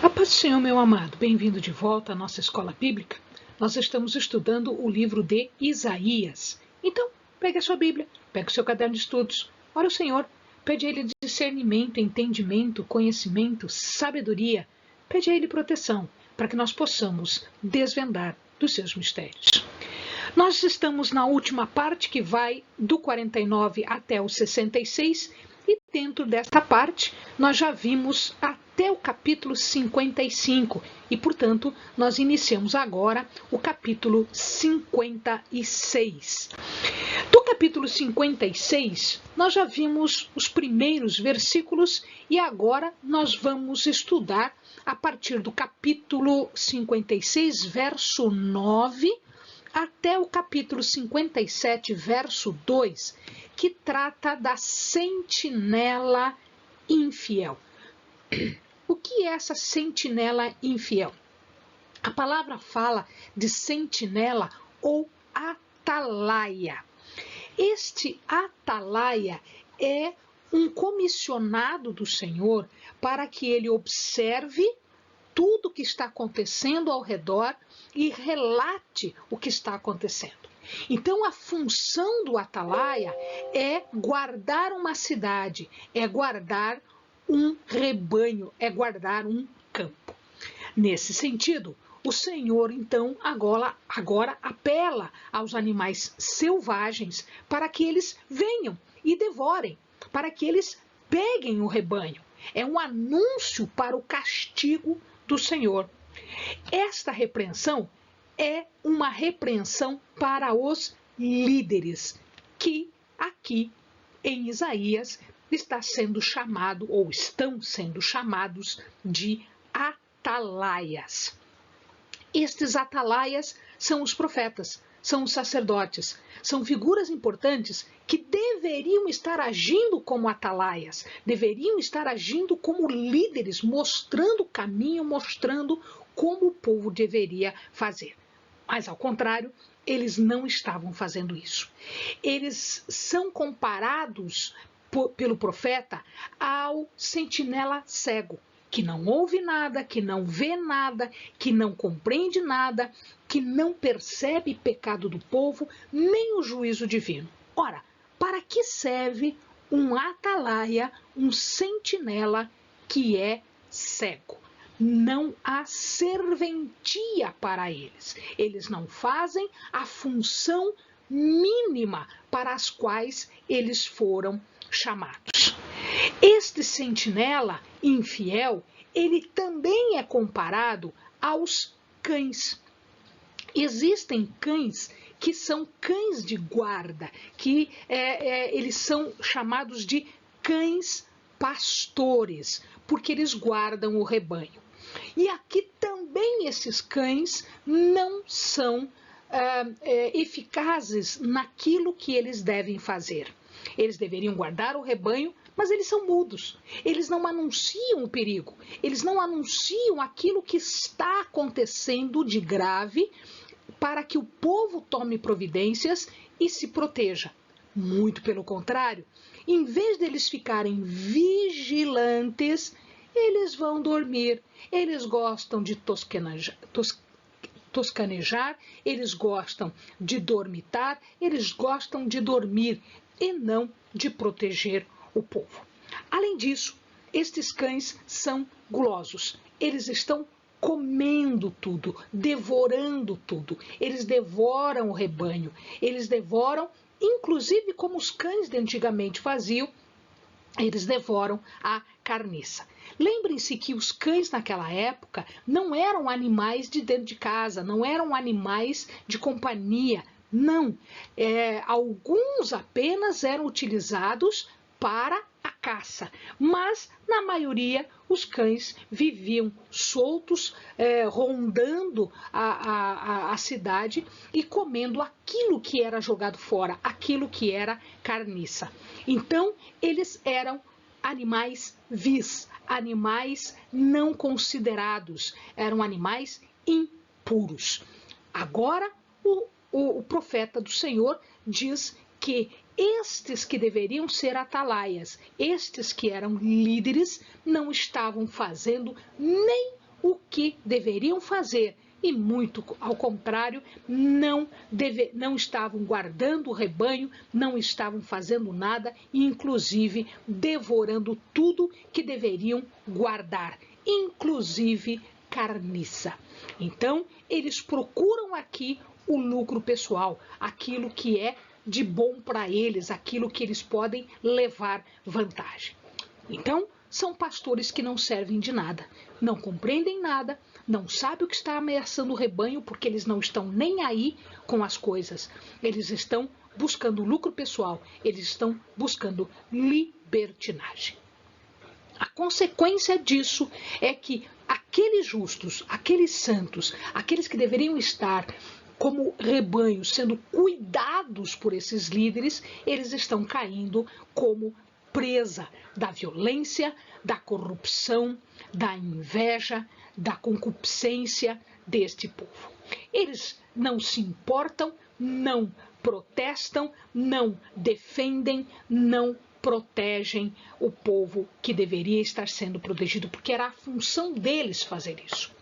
A paz do Senhor, meu amado, bem-vindo de volta à nossa escola bíblica. Nós estamos estudando o livro de Isaías. Então, pegue a sua Bíblia, pegue o seu caderno de estudos, ore ao Senhor, pede a Ele discernimento, entendimento, conhecimento, sabedoria, pede a Ele proteção, para que nós possamos desvendar dos seus mistérios. Nós estamos na última parte, que vai do 49 até o 66, e dentro desta parte nós já vimos até o capítulo 55 e, portanto, nós iniciamos agora o capítulo 56. Do capítulo 56, nós já vimos os primeiros versículos e agora nós vamos estudar a partir do capítulo 56, verso 9, até o capítulo 57, verso 2, que trata da sentinela infiel. O que é essa sentinela infiel? A palavra fala de sentinela ou atalaia. Este atalaia é um comissionado do Senhor para que ele observe tudo o que está acontecendo ao redor e relate o que está acontecendo. Então, a função do atalaia é guardar uma cidade, é guardar um rebanho, é guardar um campo. Nesse sentido, o Senhor, então, agora apela aos animais selvagens para que eles venham e devorem, para que eles peguem o rebanho. É um anúncio para o castigo do Senhor. Esta repreensão é uma repreensão para os líderes, que aqui em Isaías está sendo chamado, ou estão sendo chamados, de atalaias. Estes atalaias são os profetas, são os sacerdotes, são figuras importantes que deveriam estar agindo como atalaias, deveriam estar agindo como líderes, mostrando o caminho, mostrando como o povo deveria fazer. Mas, ao contrário, eles não estavam fazendo isso. Eles são comparados pelo profeta ao sentinela cego, que não ouve nada, que não vê nada, que não compreende nada, que não percebe pecado do povo, nem o juízo divino. Ora, para que serve um atalaia, um sentinela que é cego? Não há serventia para eles. Eles não fazem a função mínima para as quais eles foram chamados. Este sentinela infiel, ele também é comparado aos cães. Existem cães que são cães de guarda, que eles são chamados de cães pastores, porque eles guardam o rebanho. E aqui também esses cães não são eficazes naquilo que eles devem fazer. Eles deveriam guardar o rebanho, mas eles são mudos. Eles não anunciam o perigo. Eles não anunciam aquilo que está acontecendo de grave para que o povo tome providências e se proteja. Muito pelo contrário, em vez deles ficarem vigilantes, eles vão dormir. Eles gostam de toscanejar, eles gostam de dormitar, eles gostam de dormir e não de proteger o povo. Além disso, estes cães são gulosos. Eles estão comendo tudo, devorando tudo. Eles devoram o rebanho. Eles devoram, inclusive como os cães de antigamente faziam, eles devoram a carniça. Lembrem-se que os cães naquela época não eram animais de dentro de casa, não eram animais de companhia. Não, alguns apenas eram utilizados para a caça, mas na maioria os cães viviam soltos, rondando a cidade e comendo aquilo que era jogado fora, aquilo que era carniça. Então, eles eram animais vis, animais não considerados, eram animais impuros. Agora, o profeta do Senhor diz que estes que deveriam ser atalaias, estes que eram líderes, não estavam fazendo nem o que deveriam fazer e, muito ao contrário, não estavam guardando o rebanho, não estavam fazendo nada e, inclusive, devorando tudo que deveriam guardar, inclusive carniça. Então, eles procuram aqui o lucro pessoal, aquilo que é de bom para eles, aquilo que eles podem levar vantagem. Então, são pastores que não servem de nada, não compreendem nada, não sabem o que está ameaçando o rebanho, porque eles não estão nem aí com as coisas. Eles estão buscando lucro pessoal, eles estão buscando libertinagem. A consequência disso é que aqueles justos, aqueles santos, aqueles que deveriam estar como rebanho, sendo cuidados por esses líderes, eles estão caindo como presa da violência, da corrupção, da inveja, da concupiscência deste povo. Eles não se importam, não protestam, não defendem, não protegem o povo que deveria estar sendo protegido, porque era a função deles fazer isso.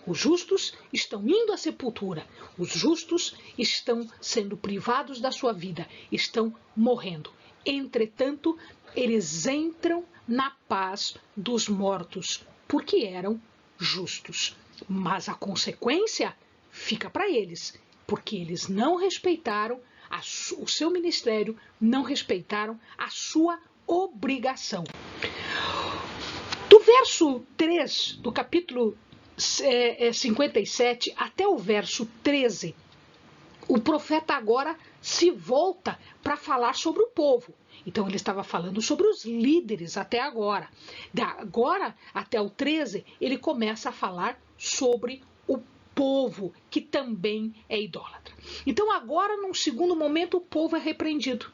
Os justos estão indo à sepultura, os justos estão sendo privados da sua vida, estão morrendo. Entretanto, eles entram na paz dos mortos, porque eram justos. Mas a consequência fica para eles, porque eles não respeitaram o seu ministério, não respeitaram a sua obrigação. Do verso 3 do capítulo 57 até o verso 13, o profeta agora se volta para falar sobre o povo. Então ele estava falando sobre os líderes até agora. Agora, até o 13, ele começa a falar sobre o povo, que também é idólatra. Então agora, num segundo momento, o povo é repreendido.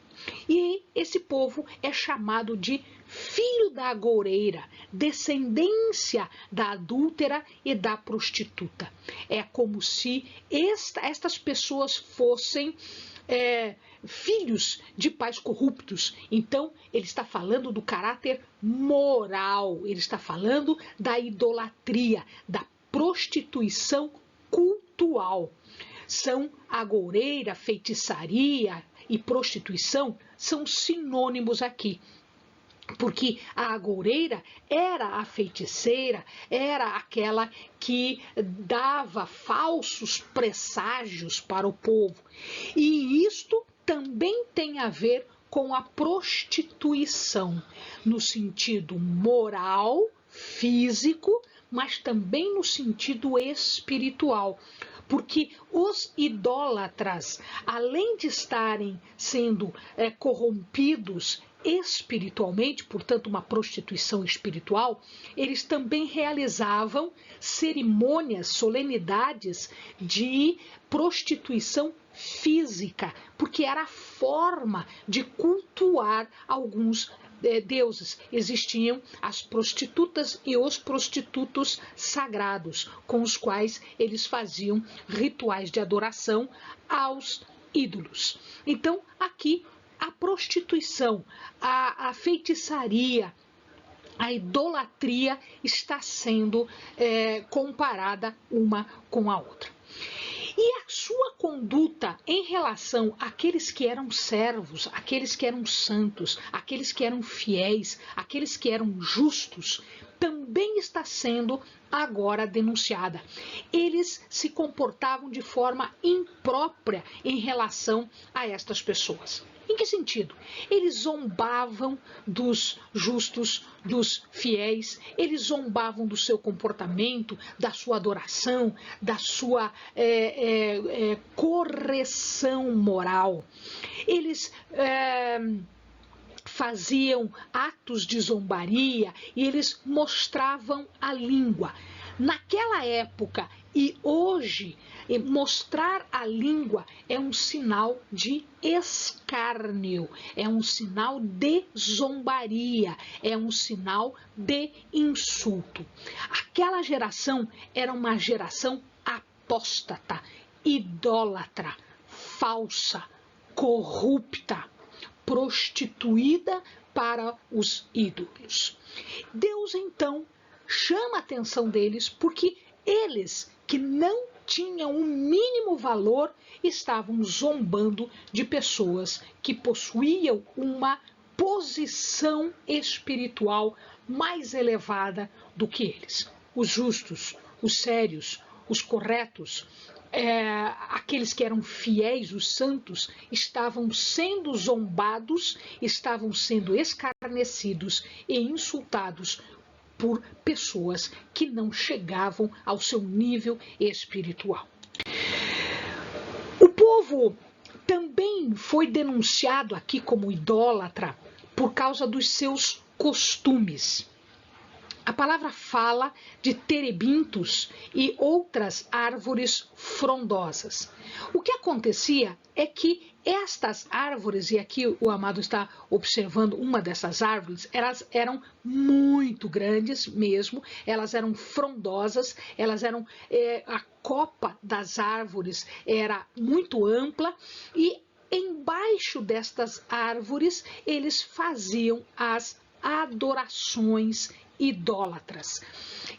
E esse povo é chamado de filho da agoureira, descendência da adúltera e da prostituta. É como se estas pessoas fossem filhos de pais corruptos. Então, ele está falando do caráter moral, ele está falando da idolatria, da prostituição cultural. São agoureira, feitiçaria e prostituição são sinônimos aqui. Porque a agoureira era a feiticeira, era aquela que dava falsos presságios para o povo. E isto também tem a ver com a prostituição, no sentido moral, físico, mas também no sentido espiritual. Porque os idólatras, além de estarem sendo corrompidos espiritualmente, portanto uma prostituição espiritual, eles também realizavam cerimônias, solenidades de prostituição física, porque era a forma de cultuar alguns deuses. Existiam as prostitutas e os prostitutos sagrados, com os quais eles faziam rituais de adoração aos ídolos. Então, aqui, a prostituição, a feitiçaria, a idolatria está sendo comparada uma com a outra. E a sua conduta em relação àqueles que eram servos, aqueles que eram santos, aqueles que eram fiéis, aqueles que eram justos, também está sendo agora denunciada. Eles se comportavam de forma imprópria em relação a estas pessoas. Em que sentido? Eles zombavam dos justos, dos fiéis, eles zombavam do seu comportamento, da sua adoração, da sua correção moral. Eles faziam atos de zombaria e eles mostravam a língua. Naquela época e hoje, mostrar a língua é um sinal de escárnio, é um sinal de zombaria, é um sinal de insulto. Aquela geração era uma geração apóstata, idólatra, falsa, corrupta, prostituída para os ídolos. Deus, então, chama a atenção deles porque Eles que não tinham o mínimo valor estavam zombando de pessoas que possuíam uma posição espiritual mais elevada do que eles. Os justos, os sérios, os corretos, aqueles que eram fiéis, os santos, estavam sendo zombados, estavam sendo escarnecidos e insultados por pessoas que não chegavam ao seu nível espiritual. O povo também foi denunciado aqui como idólatra por causa dos seus costumes. A palavra fala de terebintos e outras árvores frondosas. O que acontecia é que estas árvores, e aqui o amado está observando uma dessas árvores, elas eram muito grandes mesmo, elas eram frondosas, a copa das árvores era muito ampla e embaixo destas árvores eles faziam as adorações idólatras.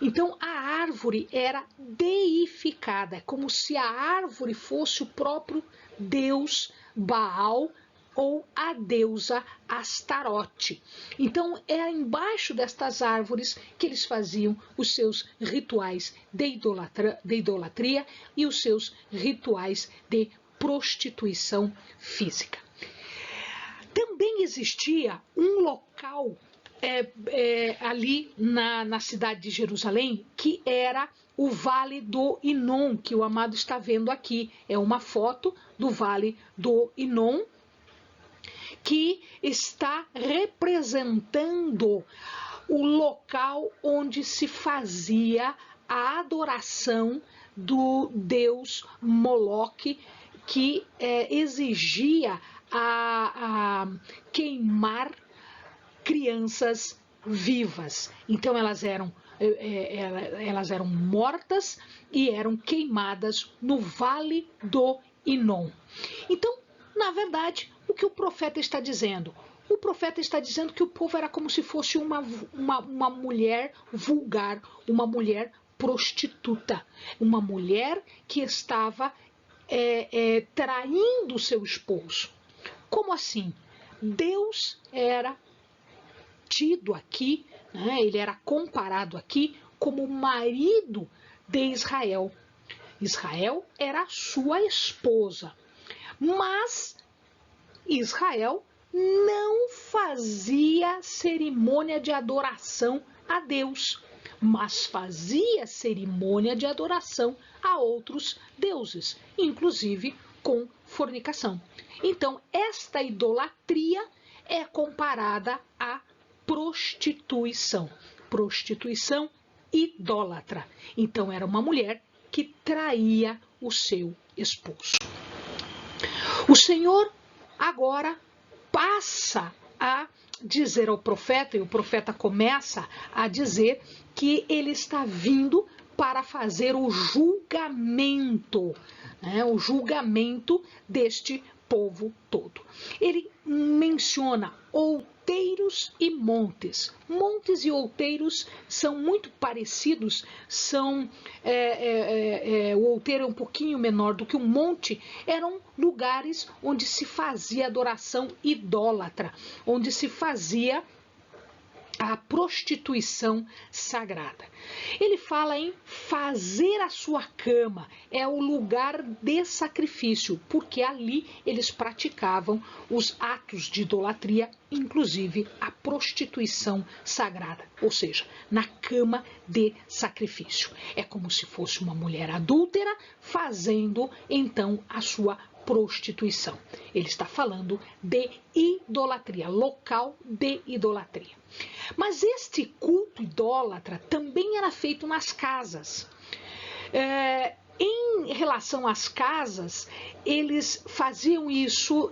Então a árvore era deificada, como se a árvore fosse o próprio Deus Baal ou a deusa Astarote. Então é embaixo destas árvores que eles faziam os seus rituais de idolatria e os seus rituais de prostituição física. Também existia um local ali na cidade de Jerusalém, que era o Vale do Inom, que o amado está vendo aqui. É uma foto do Vale do Inom, que está representando o local onde se fazia a adoração do deus Moloque, que exigia a queimar crianças vivas. Então elas eram mortas e eram queimadas no Vale do Inom. Então, na verdade, o que o profeta está dizendo? O profeta está dizendo que o povo era como se fosse uma mulher vulgar, uma mulher prostituta, uma mulher que estava traindo seu esposo. Como assim? Deus era tido aqui, né, ele era comparado aqui como marido de Israel. Israel era a sua esposa, mas Israel não fazia cerimônia de adoração a Deus, mas fazia cerimônia de adoração a outros deuses, inclusive com fornicação. Então, esta idolatria é comparada a prostituição idólatra. Então era uma mulher que traía o seu esposo. O Senhor agora passa a dizer ao profeta, e o profeta começa a dizer que ele está vindo para fazer o julgamento, né, o julgamento deste povo todo. Ele menciona outeiros e montes. Montes e outeiros são muito parecidos, o outeiro é um pouquinho menor do que um monte, eram lugares onde se fazia adoração idólatra, onde se fazia a prostituição sagrada. Ele fala em fazer a sua cama, é o lugar de sacrifício, porque ali eles praticavam os atos de idolatria, inclusive a prostituição sagrada, ou seja, na cama de sacrifício. É como se fosse uma mulher adúltera fazendo então a sua prostituição. Ele está falando de idolatria, local de idolatria. Mas este culto idólatra também era feito nas casas. Em relação às casas, eles faziam isso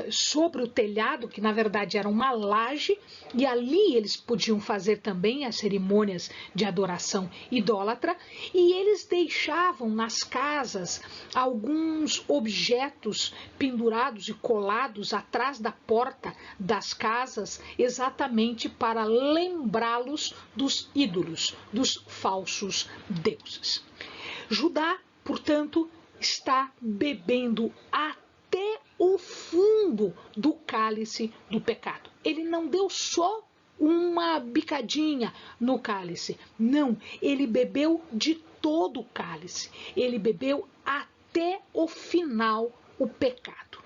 sobre o telhado, que na verdade era uma laje, e ali eles podiam fazer também as cerimônias de adoração idólatra, e eles deixavam nas casas alguns objetos pendurados e colados atrás da porta das casas, exatamente para lembrá-los dos ídolos, dos falsos deuses. Judá, portanto, está bebendo até o fundo do cálice do pecado. Ele não deu só uma bicadinha no cálice. Não, ele bebeu de todo o cálice. Ele bebeu até o final o pecado.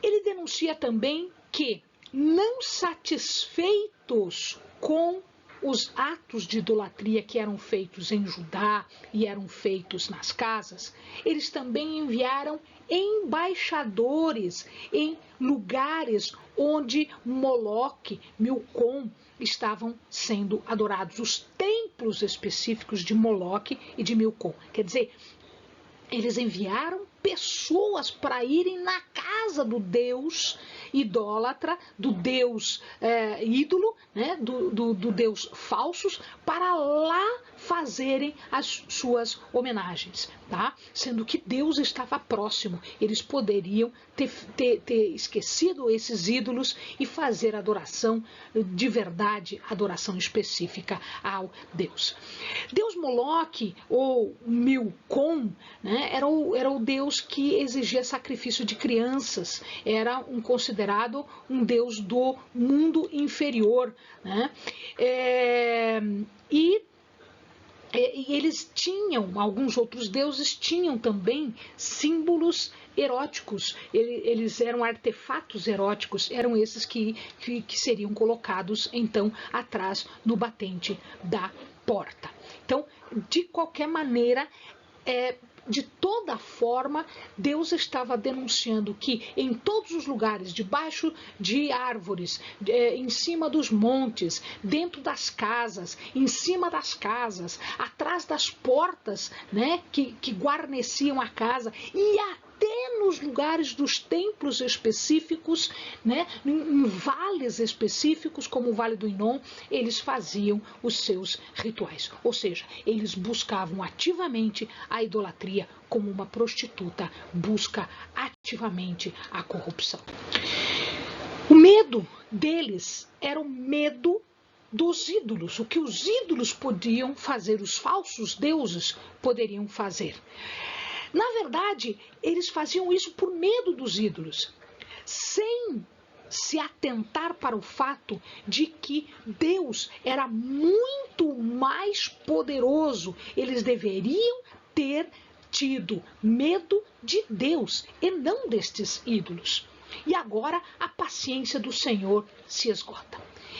Ele denuncia também que, não satisfeitos com os atos de idolatria que eram feitos em Judá e eram feitos nas casas, eles também enviaram embaixadores em lugares onde Moloque, Milcom estavam sendo adorados, os templos específicos de Moloque e de Milcom. Quer dizer, eles enviaram pessoas para irem na casa do Deus idólatra, do Deus ídolo, né, do Deus falsos, para lá fazerem as suas homenagens, tá? Sendo que Deus estava próximo. Eles poderiam ter esquecido esses ídolos e fazer adoração de verdade, adoração específica ao Deus. Deus Moloque, ou Milcom, né, era o Deus que exigia sacrifício de crianças, era considerado um Deus do mundo inferior, né? E eles tinham, alguns outros deuses tinham também símbolos eróticos, eles eram artefatos eróticos, eram esses que seriam colocados então atrás no batente da porta. Então, de qualquer maneira, de toda forma, Deus estava denunciando que em todos os lugares, debaixo de árvores, em cima dos montes, dentro das casas, em cima das casas, atrás das portas, né, que guarneciam a casa, e até nos lugares dos templos específicos, né, em vales específicos, como o Vale do Inom, eles faziam os seus rituais. Ou seja, eles buscavam ativamente a idolatria, como uma prostituta busca ativamente a corrupção. O medo deles era o medo dos ídolos, o que os ídolos podiam fazer, os falsos deuses poderiam fazer. Na verdade, eles faziam isso por medo dos ídolos, sem se atentar para o fato de que Deus era muito mais poderoso. Eles deveriam ter tido medo de Deus e não destes ídolos. E agora a paciência do Senhor se esgota.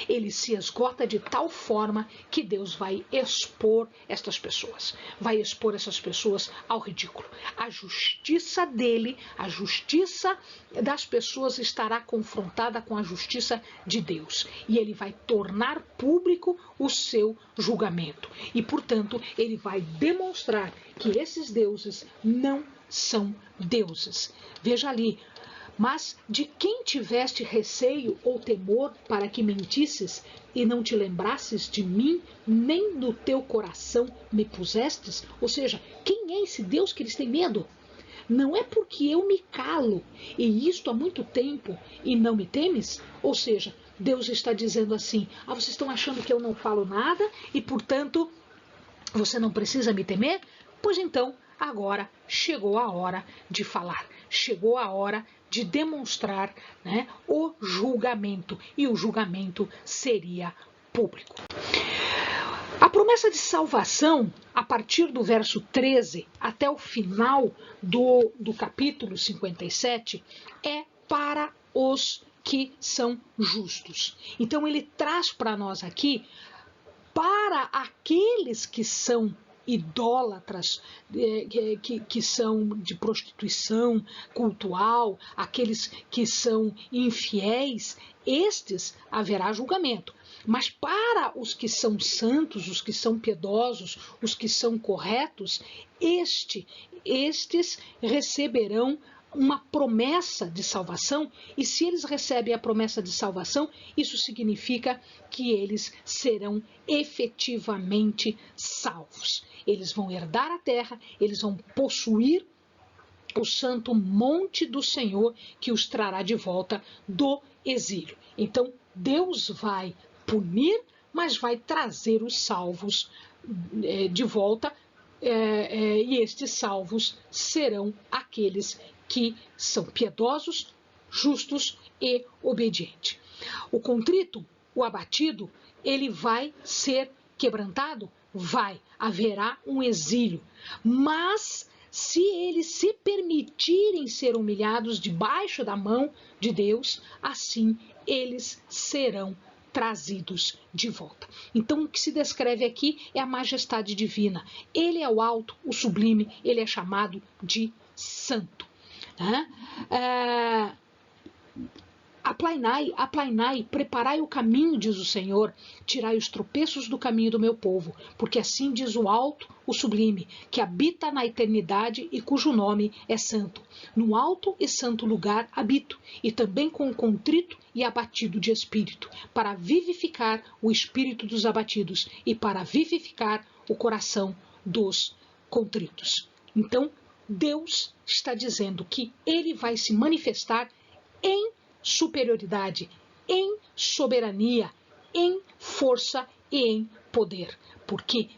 Ele se esgota de tal forma que Deus vai expor estas pessoas. Vai expor essas pessoas ao ridículo. A justiça dele, a justiça das pessoas estará confrontada com a justiça de Deus. E ele vai tornar público o seu julgamento. E, portanto, ele vai demonstrar que esses deuses não são deuses. Veja ali. Mas de quem tiveste receio ou temor para que mentisses e não te lembrasses de mim, nem no teu coração me pusestes? Ou seja, quem é esse Deus que eles têm medo? Não é porque eu me calo, e isto há muito tempo, e não me temes? Ou seja, Deus está dizendo assim, vocês estão achando que eu não falo nada e, portanto, você não precisa me temer? Pois então, agora chegou a hora de falar, chegou a hora de demonstrar, né, o julgamento, e o julgamento seria público. A promessa de salvação, a partir do verso 13 até o final do capítulo 57, é para os que são justos. Então ele traz para nós aqui, para aqueles que são idólatras que são de prostituição cultual, aqueles que são infiéis, estes haverá julgamento. Mas para os que são santos, os que são piedosos, os que são corretos, estes receberão uma promessa de salvação, e se eles recebem a promessa de salvação, isso significa que eles serão efetivamente salvos. Eles vão herdar a terra, eles vão possuir o santo monte do Senhor, que os trará de volta do exílio. Então, Deus vai punir, mas vai trazer os salvos de volta, e estes salvos serão aqueles que são piedosos, justos e obedientes. O contrito, o abatido, ele vai ser quebrantado? Vai, haverá um exílio, mas se eles se permitirem ser humilhados debaixo da mão de Deus, assim eles serão trazidos de volta. Então, o que se descreve aqui é a majestade divina. Ele é o alto, o sublime, ele é chamado de santo. Aplainai, preparai o caminho, diz o Senhor, tirai os tropeços do caminho do meu povo, porque assim diz o alto, o sublime, que habita na eternidade e cujo nome é santo. No alto e santo lugar habito, e também com o contrito e abatido de espírito, para vivificar o espírito dos abatidos e para vivificar o coração dos contritos. Então, Deus está dizendo que ele vai se manifestar em superioridade, em soberania, em força e em poder, porque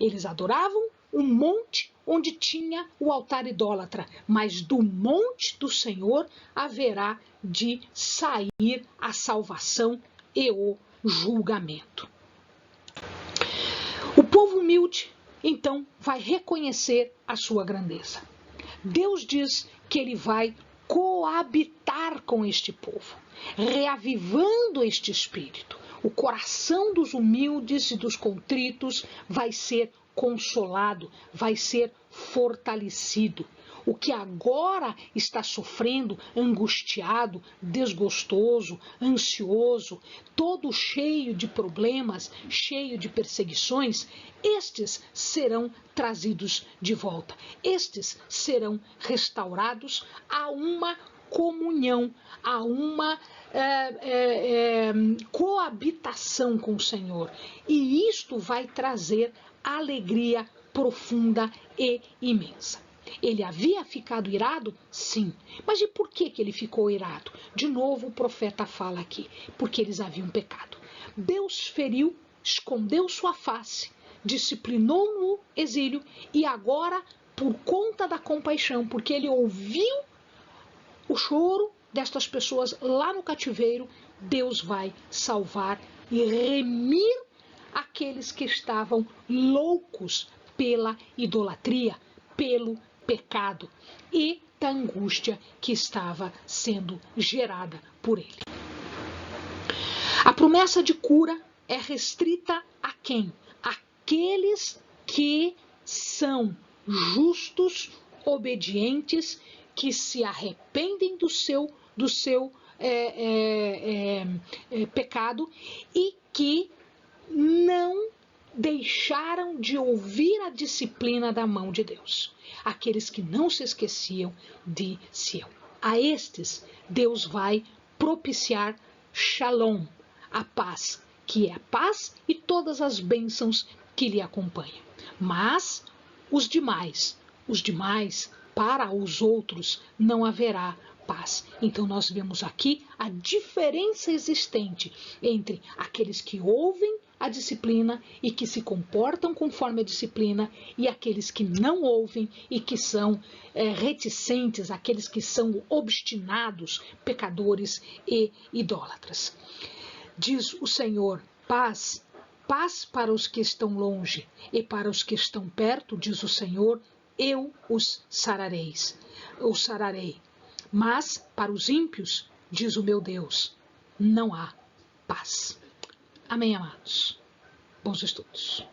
eles adoravam um monte onde tinha o altar idólatra, mas do monte do Senhor haverá de sair a salvação e o julgamento. O povo humilde, então, vai reconhecer a sua grandeza. Deus diz que ele vai coabitar com este povo, reavivando este espírito. O coração dos humildes e dos contritos vai ser consolado, vai ser fortalecido. O que agora está sofrendo, angustiado, desgostoso, ansioso, todo cheio de problemas, cheio de perseguições, estes serão trazidos de volta. Estes serão restaurados a uma comunhão, a uma coabitação com o Senhor. E isto vai trazer alegria profunda e imensa. Ele havia ficado irado? Sim. Mas e por que ele ficou irado? De novo o profeta fala aqui, porque eles haviam pecado. Deus feriu, escondeu sua face, disciplinou no exílio e agora, por conta da compaixão, porque ele ouviu o choro destas pessoas lá no cativeiro, Deus vai salvar e remir aqueles que estavam loucos pela idolatria, pelo pecado e da angústia que estava sendo gerada por ele. A promessa de cura é restrita a quem? Aqueles que são justos, obedientes, que se arrependem do seu pecado e que não deixaram de ouvir a disciplina da mão de Deus. Aqueles que não se esqueciam de Sião. A estes, Deus vai propiciar Shalom, a paz, que é a paz e todas as bênçãos que lhe acompanham. Mas os demais, para os outros, não haverá paz. Então nós vemos aqui a diferença existente entre aqueles que ouvem a disciplina e que se comportam conforme a disciplina e aqueles que não ouvem e que são reticentes, aqueles que são obstinados, pecadores e idólatras. Diz o Senhor, paz, paz para os que estão longe e para os que estão perto, diz o Senhor, eu os sararei. Mas para os ímpios, diz o meu Deus, não há paz. Amém, amados. Bons estudos.